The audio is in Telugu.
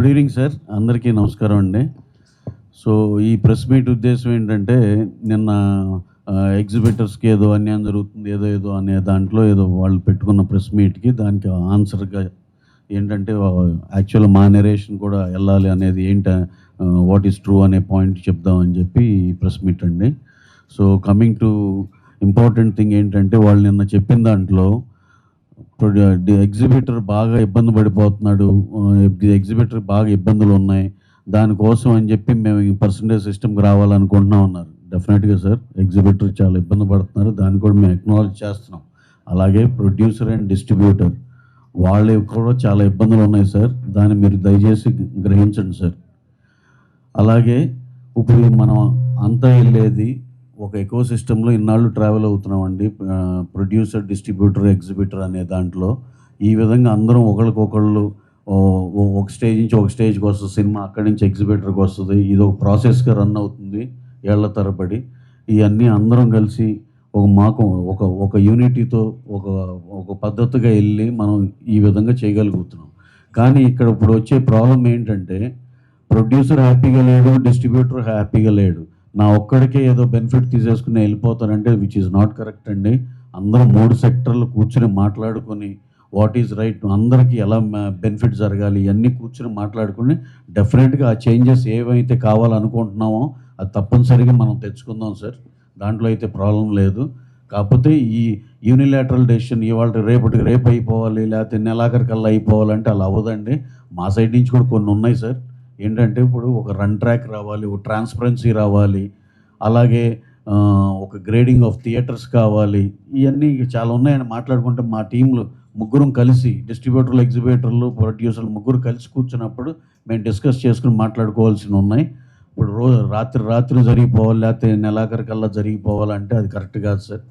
గుడ్ ఈవినింగ్ సార్, అందరికీ నమస్కారం అండి. సో ఈ ప్రెస్ మీట్ ఉద్దేశం ఏంటంటే, నిన్న ఎగ్జిబిటర్స్కి ఏదో అన్యాయం జరుగుతుంది, ఏదో ఏదో అనే దాంట్లో ఏదో వాళ్ళు పెట్టుకున్న ప్రెస్ మీట్కి దానికి ఆన్సర్గా ఏంటంటే, యాక్చువల్ మా నెరేషన్ కూడా వెళ్ళాలి అనేది వాట్ ఈస్ ట్రూ అనే పాయింట్ చెప్దామని చెప్పి ప్రెస్ మీట్ అండి. So coming to important thing ఏంటంటే, వాళ్ళు నిన్న చెప్పిన దాంట్లో ఎగ్జిబిటర్ బాగా ఇబ్బంది పడిపోతున్నాడు, ఎగ్జిబిటర్ బాగా ఇబ్బందులు ఉన్నాయి, దానికోసం అని చెప్పి మేము ఈ పర్సంటేజ్ సిస్టమ్కి రావాలనుకుంటున్నాం అన్నారు. డెఫినెట్గా సార్, ఎగ్జిబిటర్ చాలా ఇబ్బంది పడుతున్నారు, దాన్ని కూడా మేము అక్నాలెడ్జ్ చేస్తున్నాం. అలాగే ప్రొడ్యూసర్ అండ్ డిస్ట్రిబ్యూటర్ వాళ్ళకి కూడా చాలా ఇబ్బందులు ఉన్నాయి సార్, దాన్ని మీరు దయచేసి గ్రహించండి సార్. అలాగే ఇప్పుడు మనం అంతా వెళ్ళేది ఒక ఎకో సిస్టంలో ఇన్నాళ్ళు ట్రావెల్ అవుతున్నామండి. ప్రొడ్యూసర్, డిస్ట్రిబ్యూటర్, ఎగ్జిబిటర్ అనే దాంట్లో ఈ విధంగా అందరం ఒకరికొకళ్ళు ఒక స్టేజ్ నుంచి ఒక స్టేజ్కి వస్తుంది సినిమా, అక్కడి నుంచి ఎగ్జిబిటర్కి వస్తుంది. ఇది ఒక ప్రాసెస్గా రన్ అవుతుంది ఏళ్ల తరబడి. ఇవన్నీ అందరం కలిసి ఒక యూనిటీతో ఒక పద్ధతిగా వెళ్ళి మనం ఈ విధంగా చేయగలుగుతున్నాం. కానీ ఇక్కడ ఇప్పుడు వచ్చే ప్రాబ్లం ఏంటంటే, ప్రొడ్యూసర్ హ్యాపీగా లేడు, డిస్ట్రిబ్యూటర్ హ్యాపీగా లేడు. నా ఒక్కడికే ఏదో బెనిఫిట్ తీసేసుకుని వెళ్ళిపోతానంటే విచ్ ఈజ్ నాట్ కరెక్ట్ అండి. అందరూ 3 సెక్టర్లు కూర్చుని మాట్లాడుకొని వాట్ ఈజ్ రైట్, అందరికీ ఎలా బెనిఫిట్ జరగాలి ఇవన్నీ కూర్చుని మాట్లాడుకుని డెఫినెట్గా ఆ చేంజెస్ ఏవైతే కావాలనుకుంటున్నామో అది తప్పనిసరిగా మనం తెచ్చుకుందాం సార్, దాంట్లో అయితే ప్రాబ్లం లేదు. కాకపోతే ఈ యూనిలాటరల్ డెసిషన్ ఇవాళ రేపు అయిపోవాలి, లేకపోతే నెలాఖరికల్లా అయిపోవాలంటే అలా అవ్వదండి. మా సైడ్ నుంచి కూడా కొన్ని ఉన్నాయి సార్. ఏంటంటే ఇప్పుడు ఒక రన్ ట్రాక్ రావాలి, ఒక ట్రాన్స్పరెన్సీ రావాలి, అలాగే ఒక గ్రేడింగ్ ఆఫ్ థియేటర్స్ కావాలి, ఇవన్నీ చాలా ఉన్నాయని మాట్లాడుకుంటే మా టీంలు ముగ్గురం కలిసి, డిస్ట్రిబ్యూటర్లు, ఎగ్జిబిటర్లు, ప్రొడ్యూసర్లు ముగ్గురు కలిసి కూర్చున్నప్పుడు మేము డిస్కస్ చేసుకుని మాట్లాడుకోవాల్సినవి ఉన్నాయి. ఇప్పుడు రాత్రి జరిగిపోవాలి, లేకపోతే నెలాఖరికల్లా జరిగిపోవాలంటే అది కరెక్ట్ కాదు సార్.